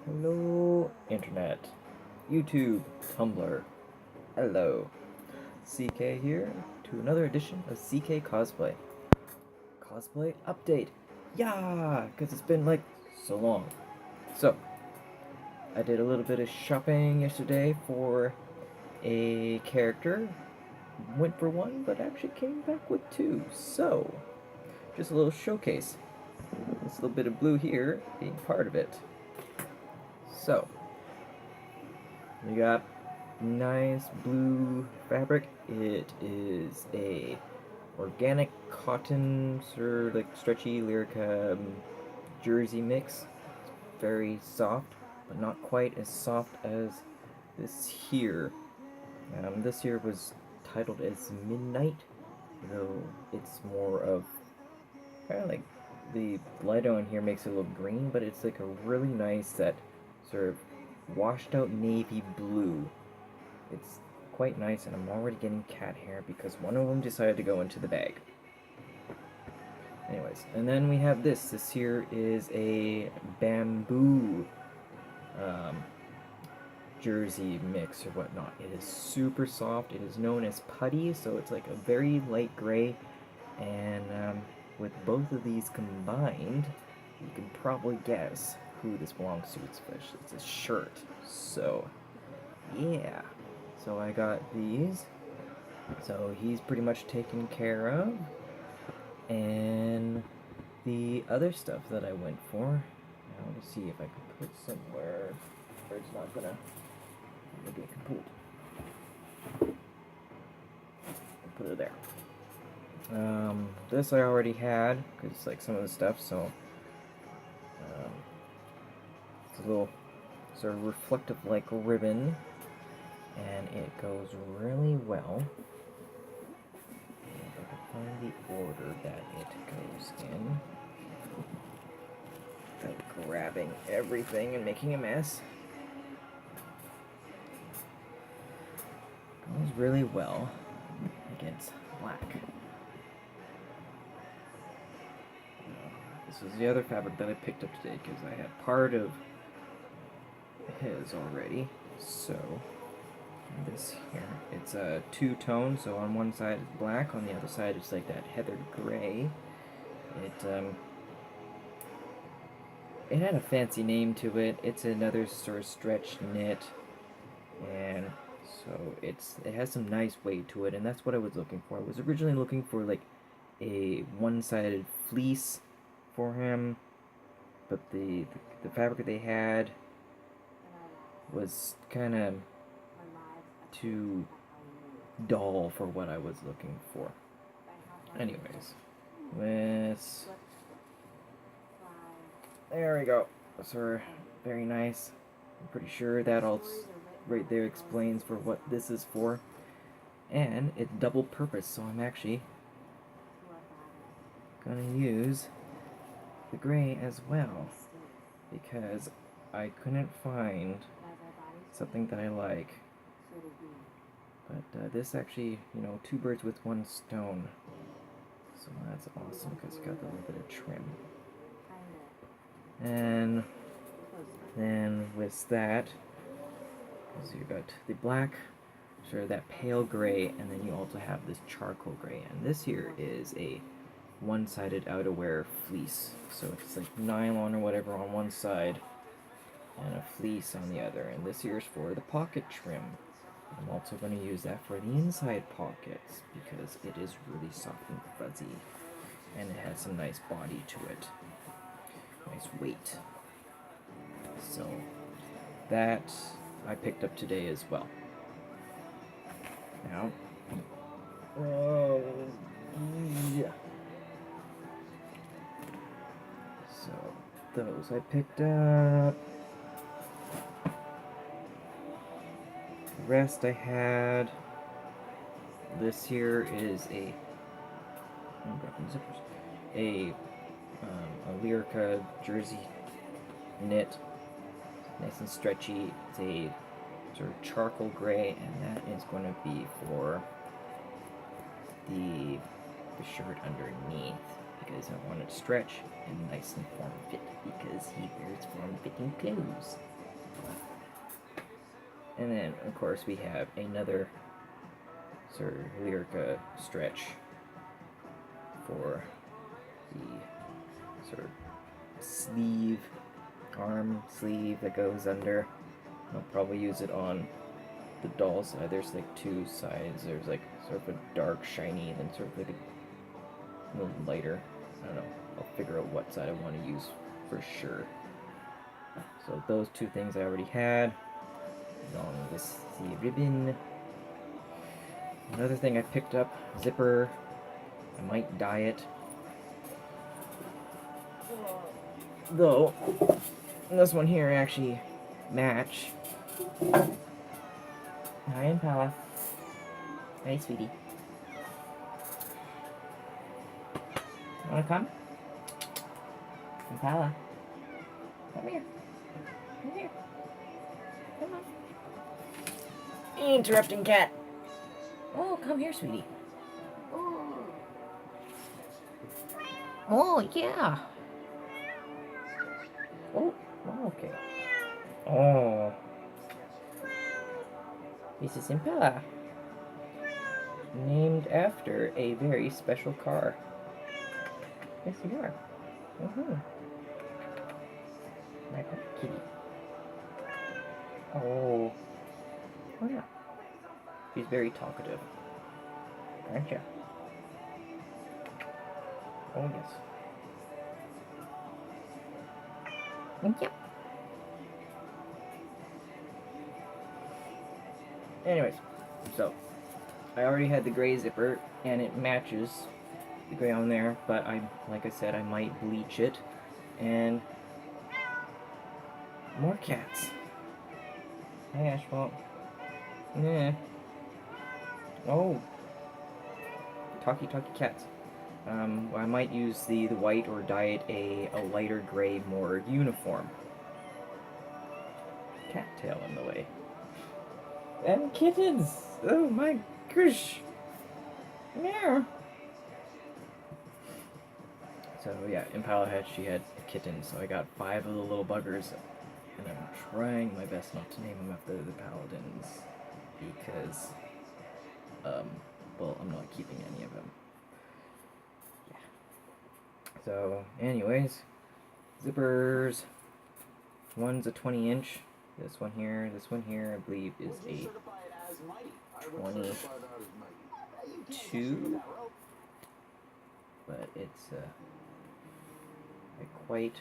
Hello, Internet, YouTube, Tumblr. Hello. CK here to another edition of CK Cosplay. Cosplay update. Yeah, because it's been like so long. So, I did a little bit of shopping yesterday for a character. Went for one, but actually came back with two. So, just a little showcase. This little bit of blue here being part of it. So, we got nice blue fabric. It is a organic cotton sort of like stretchy Lyrica jersey mix. It's very soft, but not quite as soft as this here. This here was titled as Midnight, though it's more of kind of like the light on here makes it a little green, but it's like a really nice that sort of washed out navy blue. It's quite nice, and I'm already getting cat hair because one of them decided to go into the bag. Anyways, and then we have this. This here is a bamboo jersey mix or whatnot. It is super soft. It is known as putty, so it's like a very light gray. And with both of these combined, you can probably guess who this belongs to. It's a shirt. So, yeah. So I got these. So he's pretty much taken care of. And the other stuff that I went for, now let's see if I can put somewhere where it's not gonna maybe I can put it there. This I already had because it's like some of the stuff. So it's a little sort of reflective like ribbon, and it goes really well. If I can find the order that it goes in without grabbing everything and making a mess. Goes really well against black. This is the other fabric that I picked up today because I had part of his already. So this here, it's a two-tone, so on one side it's black, on the other side it's like that heather gray. It had a fancy name to it. It's another sort of stretch knit, and so it has some nice weight to it, and that's what I was looking for. I was originally looking for like a one-sided fleece for him, but the fabric that they had was kind of too dull for what I was looking for. Anyways, there we go. So very nice. I'm pretty sure that all right there explains for what this is for, and it's double purpose. So I'm actually gonna use the gray as well because I couldn't find something that I like. But this actually, two birds with one stone. So that's awesome because you got a little bit of trim. And then with that, because you got the black, sort of that pale gray, and then you also have this charcoal gray. And this here is a one-sided outerwear fleece. So it's like nylon or whatever on one side, and a fleece on the other. And this here is for the pocket trim. I'm also going to use that for the inside pockets because it is really soft and fuzzy, and it has some nice body to it. Nice weight. So that I picked up today as well. Now, yeah. So those I picked up. The rest I had. This here is a Lyrica jersey knit, nice and stretchy. It's a sort of charcoal gray, and that is going to be for the shirt underneath because I want it to stretch and nice and form fit because he wears form fitting clothes. And then, of course, we have another sort of Lyrica stretch for the sort of sleeve, arm sleeve that goes under. I'll probably use it on the doll side. There's like two sides. There's like sort of a dark shiny and then sort of like a little lighter. I don't know. I'll figure out what side I want to use for sure. So those two things I already had. Along with the ribbon. Another thing I picked up, zipper. I might dye it. Though, this one here actually match. Hi, Impala. Hey, sweetie. Wanna come? Impala. Come here. Come here. Come on. Interrupting cat. Oh, come here, sweetie. Oh, yeah. Oh, okay. Oh. This is Impala. Named after a very special car. Yes, you are. Like a kitty. Oh. Oh, yeah. She's very talkative. Aren't you? Oh, yes. Yep. Anyways, so I already had the gray zipper and it matches the gray on there, but like I said, I might bleach it. And more cats. Hi, Asphalt. Yeah. Oh. Talky cats. I might use the white or dye it a lighter gray, more uniform. Cattail in the way. And kittens! Oh my gosh! Meow! So yeah, Impala she had kittens, so I got 5 of the little buggers. And I'm trying my best not to name them after the paladins. Because, well, I'm not keeping any of them. Yeah. So, anyways, zippers. One's a 20-inch. This one here, I believe, is a 22. But it's, I quite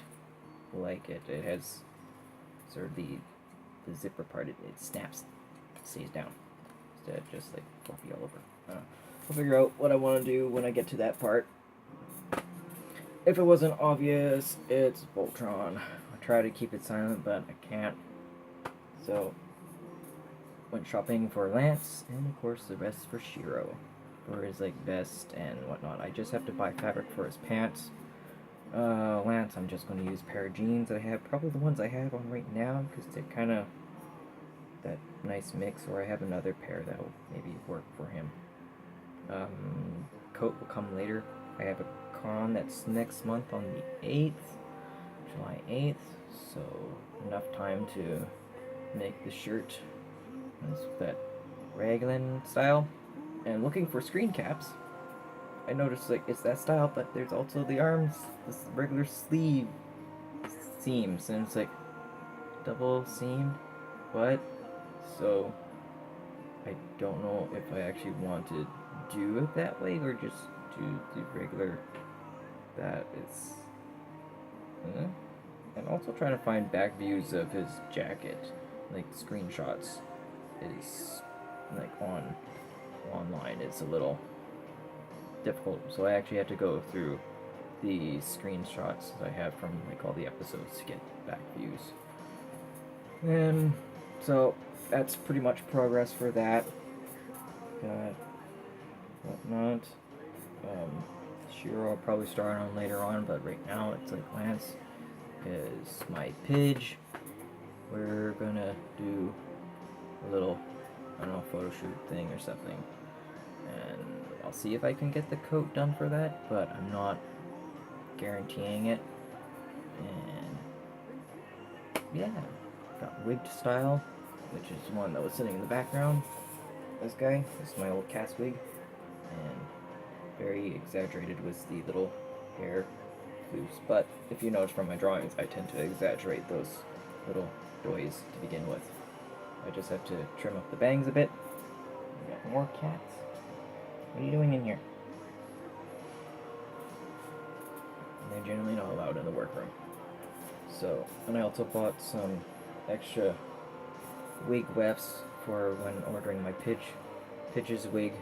like it. It has sort of the zipper part, it snaps, stays down, instead of just like fluffy all over. I'll figure out what I want to do when I get to that part. If it wasn't obvious, it's Voltron. I try to keep it silent, but I can't. So, went shopping for Lance, and of course the rest for Shiro, for his like vest and whatnot. I just have to buy fabric for his pants. Lance, I'm just going to use a pair of jeans that I have, probably the ones I have on right now, because they're kind of that nice mix, or I have another pair that will maybe work for him. Coat will come later. I have a con that's next month on the 8th, July 8th, so enough time to make the shirt. That's that raglan style. And looking for screen caps, I noticed like it's that style, but there's also the arms, this regular sleeve seams, and it's like double seamed. What? So I don't know if I actually want to do it that way or just do the regular. That is. And also trying to find back views of his jacket, like screenshots, is like online. It's a little difficult, so I actually have to go through the screenshots that I have from like all the episodes to get back views. And so that's pretty much progress for that. Got whatnot. Shiro I'll probably start on later on, but right now it's like Lance is my Pidge. We're gonna do a little, I don't know, photo shoot thing or something, and I'll see if I can get the coat done for that, but I'm not guaranteeing it. And yeah, got Wig Style. which is one that was sitting in the background. This guy, this is my old cast wig, and very exaggerated was the little hair loose. But if you notice from my drawings, I tend to exaggerate those little boys to begin with. I just have to trim up the bangs a bit. We got more cats. What are you doing in here? And they're generally not allowed in the workroom. So, and I also bought some extra wig wefts for when ordering my Pidge's wig.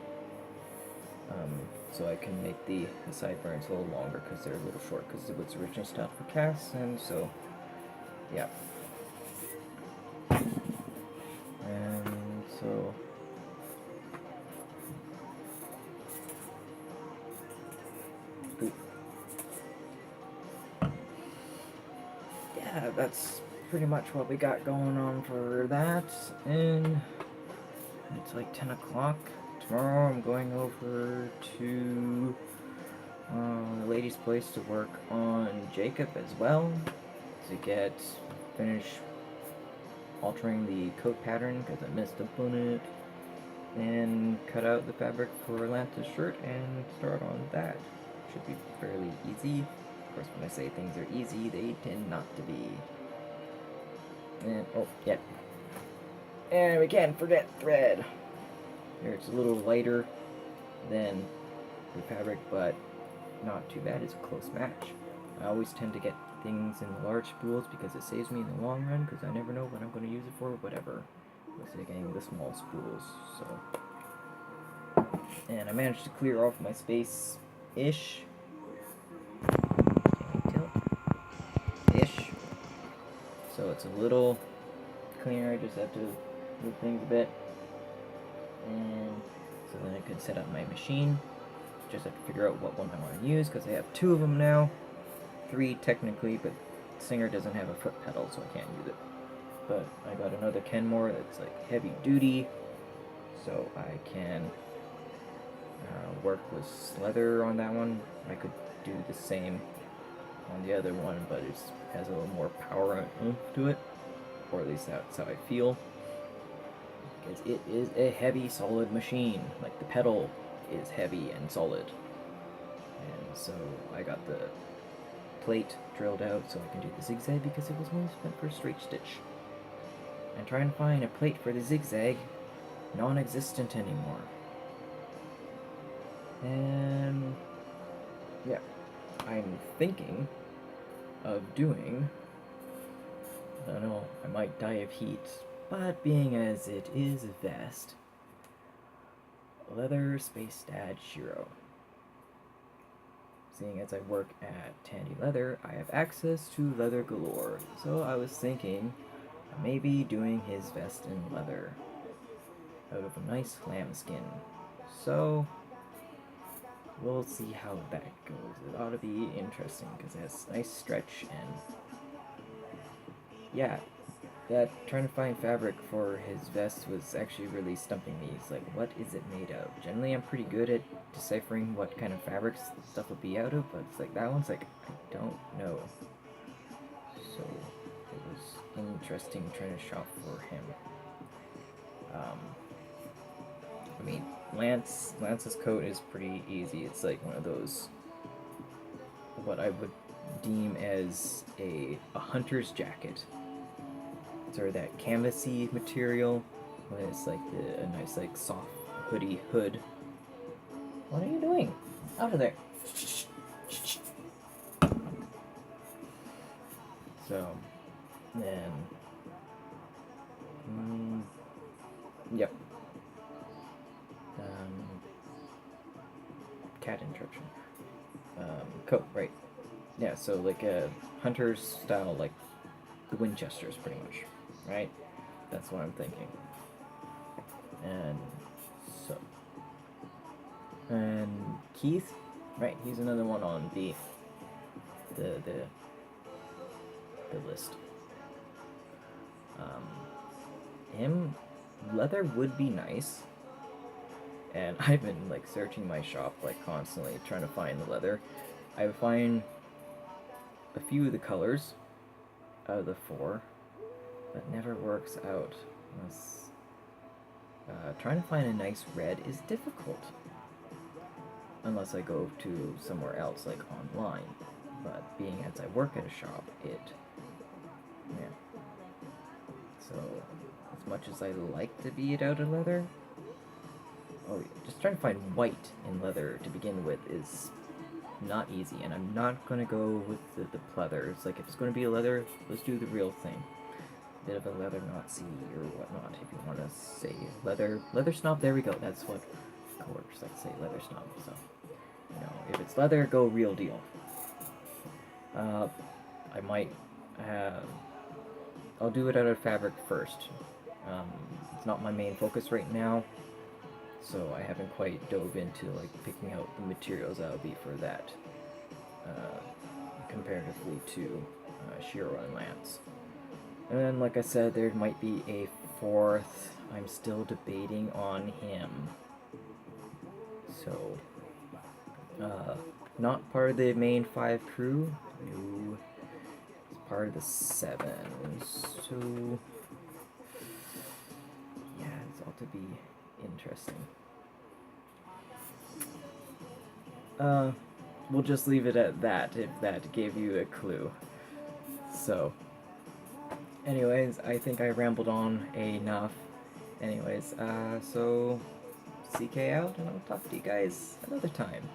So I can make the sideburns a little longer because they're a little short because it was originally styled for casts, and so, yeah. And so, yeah, that's pretty much what we got going on for that. And it's like 10 o'clock. Tomorrow I'm going over to the lady's place to work on Jacob as well, to finish altering the coat pattern because I messed up on it, and cut out the fabric for Lance's shirt and start on that. Should be fairly easy. Of course, when I say things are easy, they tend not to be. And, oh, yeah. And we can't forget thread. Here, it's a little lighter than the fabric, but not too bad. It's a close match. I always tend to get things in the large spools because it saves me in the long run, because I never know what I'm going to use it for, whatever. Instead of getting the small spools, so. And I managed to clear off my space-ish. Ish. So it's a little cleaner. I just have to move things a bit. And so then I can set up my machine. Just have to figure out what one I want to use, because I have 2 of them now. 3 technically, but Singer doesn't have a foot pedal, so I can't use it. But I got another Kenmore that's like heavy duty, so I can work with leather on that one. I could do the same on the other one, but it has a little more power and oomph to it, or at least that's how I feel. Because it is a heavy, solid machine. Like, the pedal is heavy and solid. And so I got the plate drilled out so I can do the zigzag, because it was only meant for straight stitch. And trying to find a plate for the zigzag, non-existent anymore. And yeah, I'm thinking of doing, I don't know, I might die of heat, but being as it is a vest, leather space dad Shiro. Seeing as I work at Tandy Leather, I have access to leather galore, so I was thinking of maybe doing his vest in leather out of a nice lambskin. So we'll see how that goes. It ought to be interesting because it has nice stretch, and yeah, that trying to find fabric for his vest was actually really stumping me. It's like, what is it made of? Generally, I'm pretty good at deciphering what kind of fabrics stuff would be out of, but it's like, that one's like, I don't know. So it was interesting trying to shop for him. I mean, Lance's coat is pretty easy. It's like one of those, what I would deem as a hunter's jacket. Or that canvasy material, when it's like a nice, like, soft hoodie hood. What are you doing? Out of there. So, then, yep. Cat interruption. Coat, right. Yeah, so like a hunter's style, like the Winchesters, pretty much. Right? That's what I'm thinking. And so, and Keith, right, he's another one on the list. Him, leather would be nice. And I've been like searching my shop like constantly trying to find the leather. I would find a few of the colors out of the 4, but never works out. Unless, trying to find a nice red is difficult. Unless I go to somewhere else, like online. But being as I work at a shop, yeah. So, as much as I like to be it out of leather, just trying to find white in leather to begin with is not easy, and I'm not gonna go with the pleather. It's like, if it's gonna be a leather, let's do the real thing. Bit of a leather Nazi or whatnot, if you want to say leather snob. There we go. That's what coworkers like to say, leather snob. So, you know, if it's leather, go real deal. I might have. I'll do it out of fabric first. It's not my main focus right now, so I haven't quite dove into like picking out the materials that would be for that, comparatively to Shiro and Lance. And then, like I said, there might be a fourth. I'm still debating on him. So, not part of the main 5 crew. No, it's part of the 7. So, yeah, it's all to be interesting. We'll just leave it at that, if that gave you a clue. So, anyways, I think I rambled on enough. Anyways, so CK out, and I'll talk to you guys another time.